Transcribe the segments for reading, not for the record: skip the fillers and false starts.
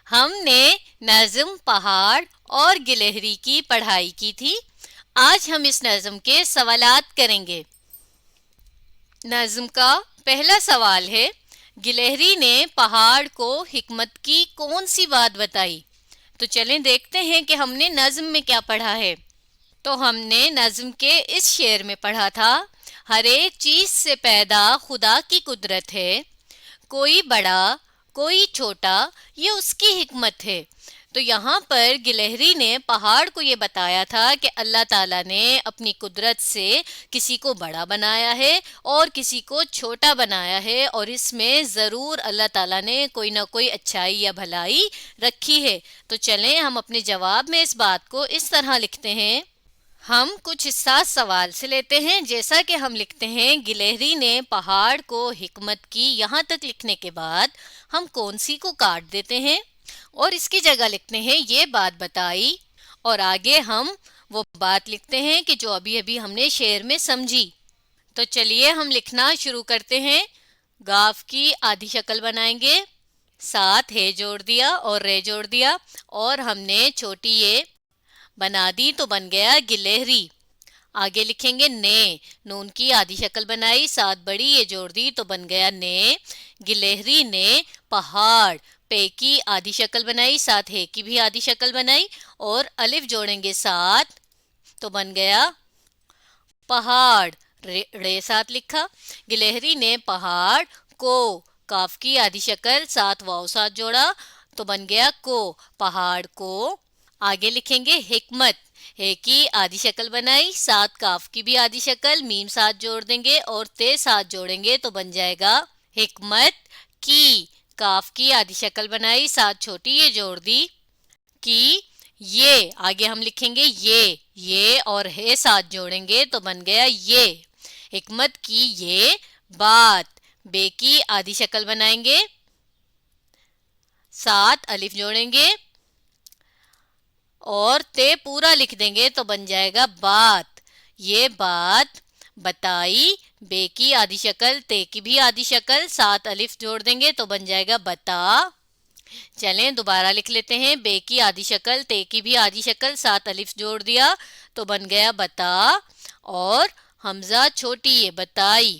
ہم نے نظم پہاڑ اور گلہری کی پڑھائی کی تھی۔ آج ہم اس نظم کے سوالات کریں گے۔ نظم کا پہلا سوال ہے، گلہری نے پہاڑ کو حکمت کی کون سی بات بتائی؟ تو چلیں دیکھتے ہیں کہ ہم نے نظم میں کیا پڑھا ہے۔ تو ہم نے نظم کے اس شعر میں پڑھا تھا، ہر ایک چیز سے پیدا خدا کی قدرت ہے، کوئی بڑا کوئی چھوٹا یہ اس کی حکمت ہے۔ تو یہاں پر گلہری نے پہاڑ کو یہ بتایا تھا کہ اللہ تعالیٰ نے اپنی قدرت سے کسی کو بڑا بنایا ہے اور کسی کو چھوٹا بنایا ہے، اور اس میں ضرور اللہ تعالیٰ نے کوئی نہ کوئی اچھائی یا بھلائی رکھی ہے۔ تو چلیں ہم اپنے جواب میں اس بات کو اس طرح لکھتے ہیں۔ ہم کچھ حصہ سوال سے لیتے ہیں، جیسا کہ ہم لکھتے ہیں گلہری نے پہاڑ کو حکمت کی، یہاں تک لکھنے کے بعد ہم کون سی کو کاٹ دیتے ہیں اور اس کی جگہ لکھتے ہیں یہ بات بتائی، اور آگے ہم وہ بات لکھتے ہیں کہ جو ابھی ابھی ہم نے شعر میں سمجھی۔ تو چلیے ہم لکھنا شروع کرتے ہیں۔ گاف کی آدھی شکل بنائیں گے، ساتھ ہے جوڑ دیا اور رے جوڑ دیا، اور ہم نے چھوٹی یہ بنا دی تو بن گیا گلہری۔ آگے لکھیں گے نے، نون کی آدھی شکل بنائی، ساتھ بڑی یہ جوڑ دی تو بن گیا نے۔ گلہری نے پہاڑ، پے کی آدھی شکل بنائی، ساتھ ہے کی بھی آدھی شکل بنائی، اور الف جوڑیں گے ساتھ تو بن گیا پہاڑ، رے ساتھ لکھا۔ گلہری نے پہاڑ کو، کاف کی آدھی شکل، ساتھ واؤ ساتھ جوڑا تو بن گیا کو، پہاڑ کو۔ آگے لکھیں گے حکمت، ہے کی آدھی شکل بنائی، ساتھ کاف کی بھی آدھی شکل، میم ساتھ جوڑ دیں گے اور تے ساتھ جوڑیں گے تو بن جائے گا حکمت کی، کاف کی آدھی شکل بنائی، ساتھ چھوٹی یہ جوڑ دی کی یہ۔ آگے ہم لکھیں گے یہ اور ہے ساتھ جوڑیں گے تو بن گیا یہ، حکمت کی یہ بات۔ بے کی آدھی شکل بنائیں گے، ساتھ الف جوڑیں گے اور تے پورا لکھ دیں گے تو بن جائے گا بات، یہ بات بتائی۔ بے کی آدھی شکل، تے کی بھی آدھی شکل، ساتھ الف جوڑ دیں گے تو بن جائے گا بتا۔ چلیں دوبارہ لکھ لیتے ہیں، بے کی آدھی شکل، تے کی بھی آدھی شکل، ساتھ الف جوڑ دیا تو بن گیا بتا، اور حمزہ چھوٹی یہ بتائی،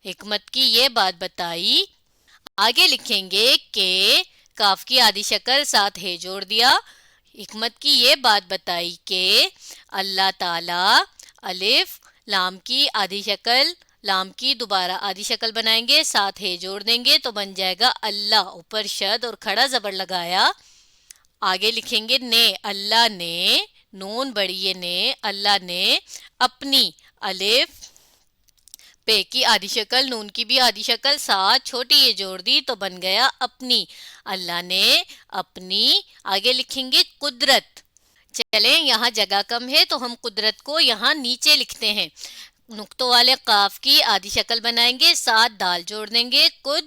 حکمت کی یہ بات بتائی۔ آگے لکھیں گے کہ کاف کی آدھی شکل، ساتھ ہے جوڑ دیا، حکمت کی یہ بات بتائی کہ اللہ تعالیٰ، الف، لام کی آدھی شکل، لام کی دوبارہ آدھی شکل بنائیں گے، ساتھ ہے جوڑ دیں گے تو بن جائے گا اللہ، اوپر شد اور کھڑا زبر لگایا۔ آگے لکھیں گے نے، اللہ نے، نون بڑی یہ نے، اللہ نے اپنی، الف، پے کی آدھی شکل، نون کی بھی آدھی شکل، ساتھ چھوٹی یہ جوڑ دی تو بن گیا اپنی، اللہ نے اپنی۔ آگے لکھیں گے قدرت، چلیں یہاں جگہ کم ہے تو ہم قدرت کو یہاں نیچے لکھتے ہیں۔ نقطوں والے قاف کی آدھی شکل بنائیں گے، ساتھ دال جوڑ دیں گے قد،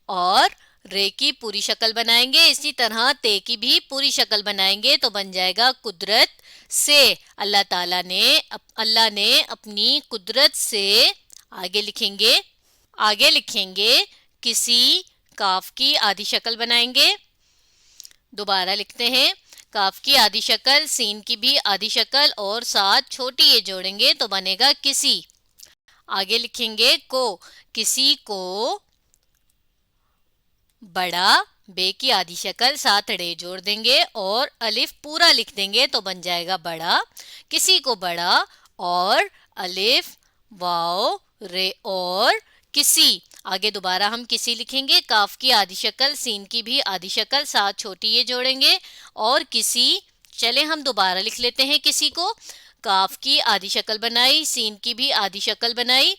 اور رے کی پوری شکل بنائیں گے، اسی طرح تے کی بھی پوری شکل بنائیں گے تو بن جائے گا قدرت سے، اللہ تعالیٰ نے، اللہ نے اپنی قدرت سے۔ آگے لکھیں گے کسی، کاف کی آدھی شکل بنائیں گے، دوبارہ لکھتے ہیں، کاف کی آدھی شکل، سین کی بھی آدھی شکل اور ساتھ چھوٹی یہ جوڑیں گے تو بنے گا کسی۔ آگے لکھیں گے کو، کسی کو بڑا، بے کی آدھی شکل، ساتھ ڑے جوڑ دیں گے اور الف پورا لکھ دیں گے تو بن جائے گا بڑا، کسی کو بڑا، اور الف، واو، رے اور کسی۔ آگے دوبارہ ہم کسی لکھیں گے، کاف کی آدھی شکل، سین کی بھی آدھی شکل، ساتھ چھوٹی یہ جوڑیں گے اور کسی۔ چلیں ہم دوبارہ لکھ لیتے ہیں کسی کو، کاف کی آدھی شکل بنائی، سین کی بھی آدھی شکل بنائی۔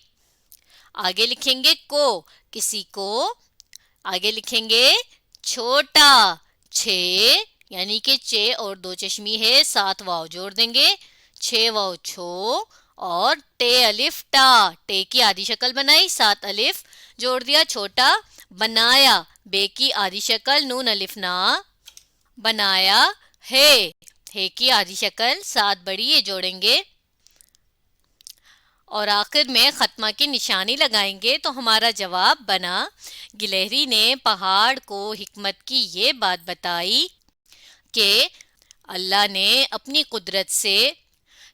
آگے لکھیں گے کو، کسی کو، آگے لکھیں گے چھوٹا، چھ، یعنی کہ چے اور دو چشمی ہے، ساتھ واؤ جوڑ دیں گے، چھ واؤ چھو، اور ٹے الف ٹا، ٹے کی آدھی شکل بنائی، ساتھ الف جوڑ دیا، چھوٹا بنایا، بے کی آدھی شکل، نون الف نا، بنایا ہے کی آدھی شکل، ساتھ بڑی یہ جوڑیں گے، اور آخر میں ختمہ کی نشانی لگائیں گے تو ہمارا جواب بنا گلہری نے پہاڑ کو حکمت کی یہ بات بتائی کہ اللہ نے اپنی قدرت سے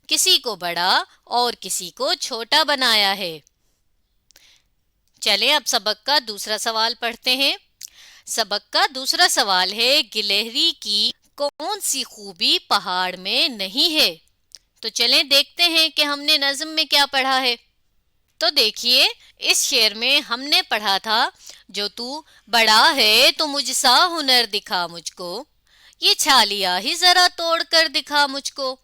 کسی کو بڑا اور کسی کو چھوٹا بنایا ہے۔ چلیں اب سبق کا دوسرا سوال پڑھتے ہیں۔ سبق کا دوسرا سوال ہے گلہری کی کون سی خوبی پہاڑ میں نہیں ہے؟ تو چلیں دیکھتے ہیں کہ ہم نے نظم میں کیا پڑھا ہے۔ تو دیکھیے اس شعر میں ہم نے پڑھا تھا جو تو بڑا ہے تو مجھ سا ہنر دکھا مجھ کو، یہ چھالیا ہی ذرا توڑ کر دکھا مجھ کو۔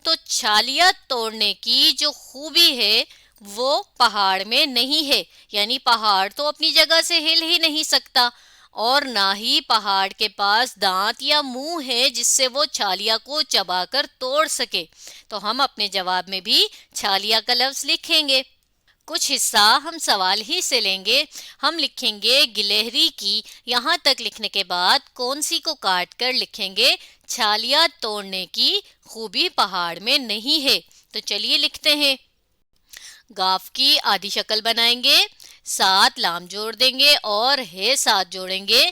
تو چھالیا توڑنے کی جو خوبی ہے وہ پہاڑ میں نہیں ہے، یعنی پہاڑ تو اپنی جگہ سے ہل ہی نہیں سکتا، اور نہ ہی پہاڑ کے پاس دانت یا منہ ہے جس سے وہ چھالیا کو چبا کر توڑ سکے۔ تو ہم اپنے جواب میں بھی چھالیا کا لفظ لکھیں گے۔ کچھ حصہ ہم سوال ہی سے لیں گے۔ ہم لکھیں گے گلہری کی، یہاں تک لکھنے کے بعد کون سی کو کاٹ کر لکھیں گے چھالیا توڑنے کی خوبی پہاڑ میں نہیں ہے۔ تو چلیے لکھتے ہیں۔ گاف کی آدھی شکل بنائیں گے، ساتھ لام جوڑ دیں گے اور ہے ساتھ جوڑیں گے،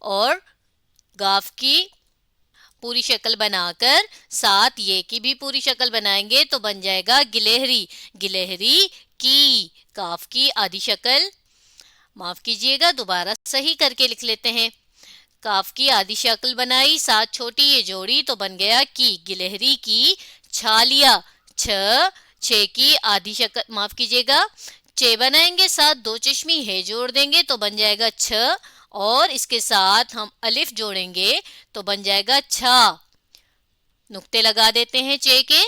اور گاف کی پوری شکل بنا کر ساتھ یہ کی بھی پوری شکل بنائیں گے تو بن جائے گا گلہری۔ گلہری کی کاف کی آدھی شکل، معاف کیجیے گا دوبارہ صحیح کر کے لکھ لیتے ہیں۔ کاف کی آدھی شکل بنائی، ساتھ چھوٹی یہ جوڑی تو بن گیا کی۔ گلہری کی چھالیا، چھ کی آدھی شکل، معاف کیجیے گا چھ بنائیں گے، ساتھ دو چشمی ہے جوڑ دیں گے تو بن جائے گا چھ، اور اس کے ساتھ ہم الف جوڑیں گے تو بن جائے گا چھا۔ نقطے لگا دیتے ہیں چھ کے،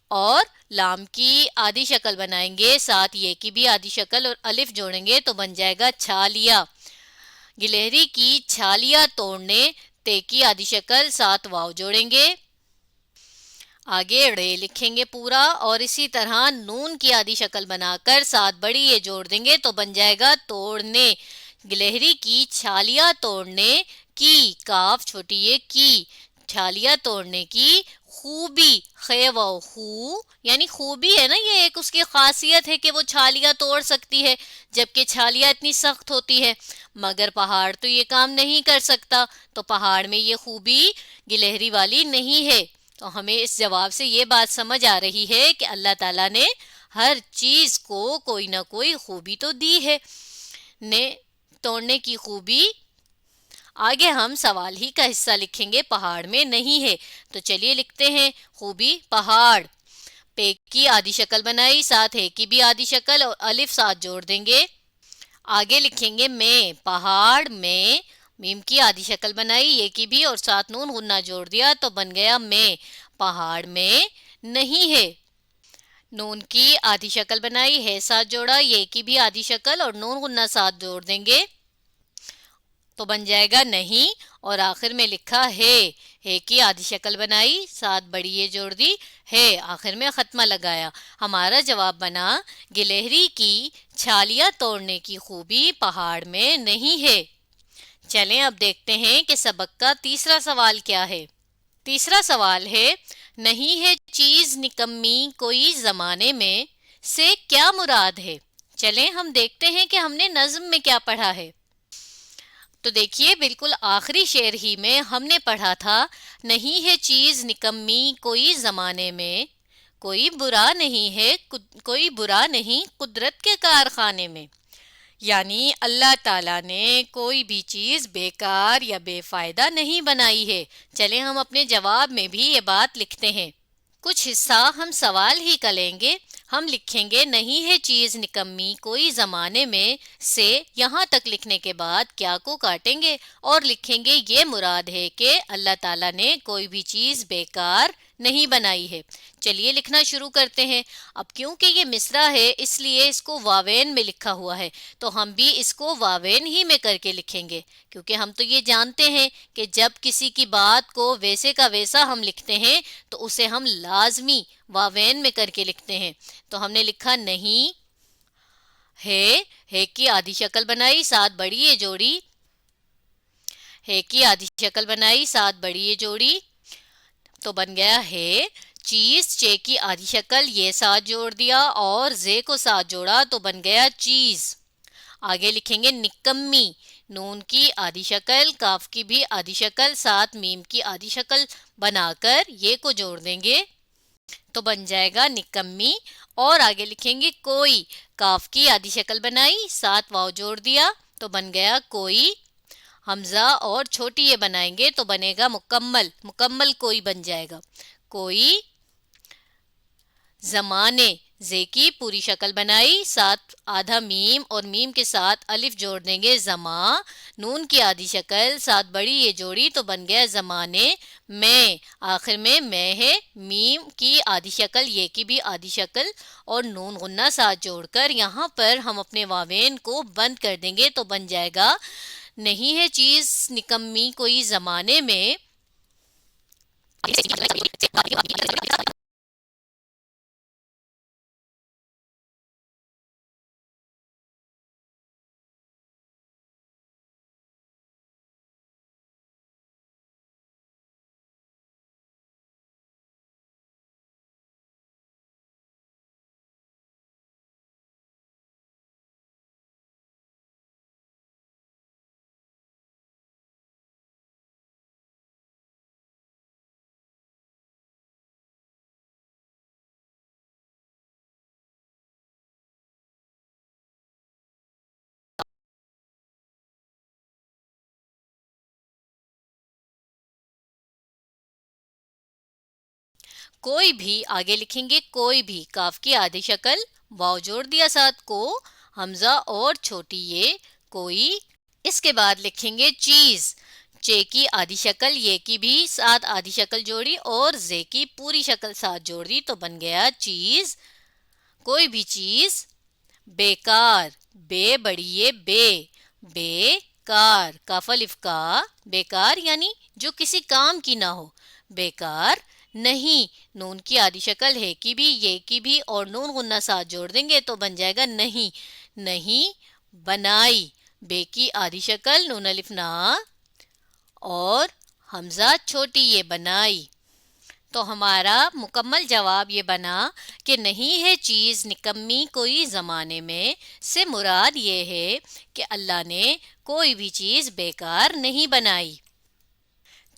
اور لام کی آدھی شکل بنائیں گے، ساتھ یہ کی بھی آدھی شکل اور الف جوڑیں گے تو بن جائے گا چھالیا۔ گلہری کی چھالیا توڑنے، تے کی آدھی شکل ساتھ واو جوڑیں گے، آگے رے لکھیں گے پورا، اور اسی طرح نون کی آدھی شکل بنا کر ساتھ بڑی یہ جوڑ دیں گے تو بن جائے گا توڑنے۔ گلہری کی چھالیا توڑنے کی، کاف چھوٹی یہ کی، چھالیا توڑنے کی خوبی، خے و خو یعنی خوبی ہے نا، یہ ایک اس کی خاصیت ہے کہ وہ چھالیا توڑ سکتی ہے، جبکہ چھالیا اتنی سخت ہوتی ہے، مگر پہاڑ تو یہ کام نہیں کر سکتا، تو پہاڑ میں یہ خوبی گلہری والی نہیں ہے۔ تو ہمیں اس جواب سے یہ بات سمجھ آ رہی ہے کہ اللہ تعالیٰ نے ہر چیز کو کوئی نہ کوئی خوبی تو دی ہے، نے توڑنے کی خوبی۔ آگے ہم سوال ہی کا حصہ لکھیں گے پہاڑ میں نہیں ہے، تو چلیے لکھتے ہیں خوبی پہاڑ۔ پے کی آدھی شکل بنائی، ساتھ ہے کی بھی آدھی شکل اور الف ساتھ جوڑ دیں گے، آگے لکھیں گے میں، پہاڑ میں، میم کی آدھی شکل بنائی، یہ کی بھی اور ساتھ نون غنہ جوڑ دیا تو بن گیا میں، پہاڑ میں نہیں ہے۔ نون کی آدھی شکل بنائی، ہے ساتھ جوڑا، یہ کی بھی آدھی شکل اور نون غنہ ساتھ جوڑ دیں گے تو بن جائے گا نہیں، اور آخر میں لکھا ہے کی آدھی شکل بنائی، ساتھ بڑی یہ جوڑ دی، ہے آخر میں ختمہ لگایا۔ ہمارا جواب بنا گلہری کی چھالیا توڑنے کی خوبی پہاڑ میں نہیں ہے۔ چلیں اب دیکھتے ہیں کہ سبق کا تیسرا سوال کیا ہے۔ تیسرا سوال ہے نہیں ہے چیز نکمی کوئی زمانے میں سے کیا مراد ہے؟ چلیں ہم دیکھتے ہیں کہ ہم نے نظم میں کیا پڑھا ہے۔ تو دیکھیے بالکل آخری شعر ہی میں ہم نے پڑھا تھا نہیں ہے چیز نکمی کوئی زمانے میں، کوئی برا نہیں ہے، کوئی برا نہیں قدرت کے کارخانے میں، یعنی اللہ تعالیٰ نے کوئی بھی چیز بیکار یا بے فائدہ نہیں بنائی ہے۔ چلیں ہم اپنے جواب میں بھی یہ بات لکھتے ہیں۔ کچھ حصہ ہم سوال ہی کا لیں گے۔ ہم لکھیں گے نہیں ہے چیز نکمی کوئی زمانے میں سے، یہاں تک لکھنے کے بعد کیا کو کاٹیں گے اور لکھیں گے یہ مراد ہے کہ اللہ تعالیٰ نے کوئی بھی چیز بیکار نہیں بنائی ہے۔ چلیے لکھنا شروع کرتے ہیں۔ اب کیونکہ یہ مصرع ہے اس لیے اس کو واوین میں لکھا ہوا ہے، تو ہم بھی اس کو واوین ہی میں کر کے لکھیں گے، کیونکہ ہم تو یہ جانتے ہیں کہ جب کسی کی بات کو ویسے کا ویسا ہم لکھتے ہیں تو اسے ہم لازمی واوین میں کر کے لکھتے ہیں۔ تو ہم نے لکھا نہیں ہے کی آدھی شکل بنائی، ساتھ بڑی یہ جوڑی، ہے کی آدھی شکل بنائی، ساتھ بڑی یہ جوڑی تو بن گیا ہے چیز چے کی آدھی شکل یہ ساتھ جوڑ دیا اور زے کو ساتھ جوڑا تو بن گیا چیز۔ آگے لکھیں گے نکمی، نون کی آدھی شکل، کاف کی بھی آدھی شکل، ساتھ میم کی آدھی شکل بنا کر یہ کو جوڑ دیں گے تو بن جائے گا نکمی۔ اور آگے لکھیں گے کوئی، کاف کی آدھی شکل بنائی، ساتھ واو جوڑ دیا تو بن گیا کوئی۔ حمزہ اور چھوٹی یہ بنائیں گے تو بنے گا مکمل، مکمل کوئی بن جائے گا، کوئی زمانے، زے کی پوری شکل بنائی، ساتھ آدھا میم اور میم کے ساتھ الف جوڑ دیں گے زماں، نون کی آدھی شکل ساتھ بڑی یہ جوڑی تو بن گیا زمانے میں، آخر میں ہے، میم کی آدھی شکل یہ کی بھی آدھی شکل اور نون غنہ ساتھ جوڑ کر یہاں پر ہم اپنے واوین کو بند کر دیں گے تو بن جائے گا نہیں ہے چیز نکمی کوئی زمانے میں۔ کوئی بھی، آگے لکھیں گے کوئی بھی، کاف کی آدھی شکل، واو جوڑ دیا ساتھ کو، حمزہ اور چھوٹی یہ کوئی۔ اس کے بعد لکھیں گے چیز، چے کی آدھی شکل یہ کی بھی ساتھ آدھی شکل جوڑی اور زے کی پوری شکل ساتھ جوڑ دی تو بن گیا چیز، کوئی بھی چیز۔ بیکار، بے بڑی یہ بے کار، کاف الف کا، بیکار یعنی جو کسی کام کی نہ ہو، بیکار نہیں، نون کی آدھی شکل ہے کی بھی یہ کی بھی اور نون غنہ ساتھ جوڑ دیں گے تو بن جائے گا نہیں، نہیں بنائی، بے کی آدھی شکل نون الف نا اور حمزہ چھوٹی یہ بنائی۔ تو ہمارا مکمل جواب یہ بنا کہ نہیں ہے چیز نکمی کوئی زمانے میں سے مراد یہ ہے کہ اللہ نے کوئی بھی چیز بیکار نہیں بنائی۔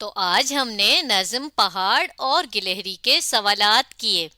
تو آج ہم نے نظم پہاڑ اور گلہری کے سوالات کیے۔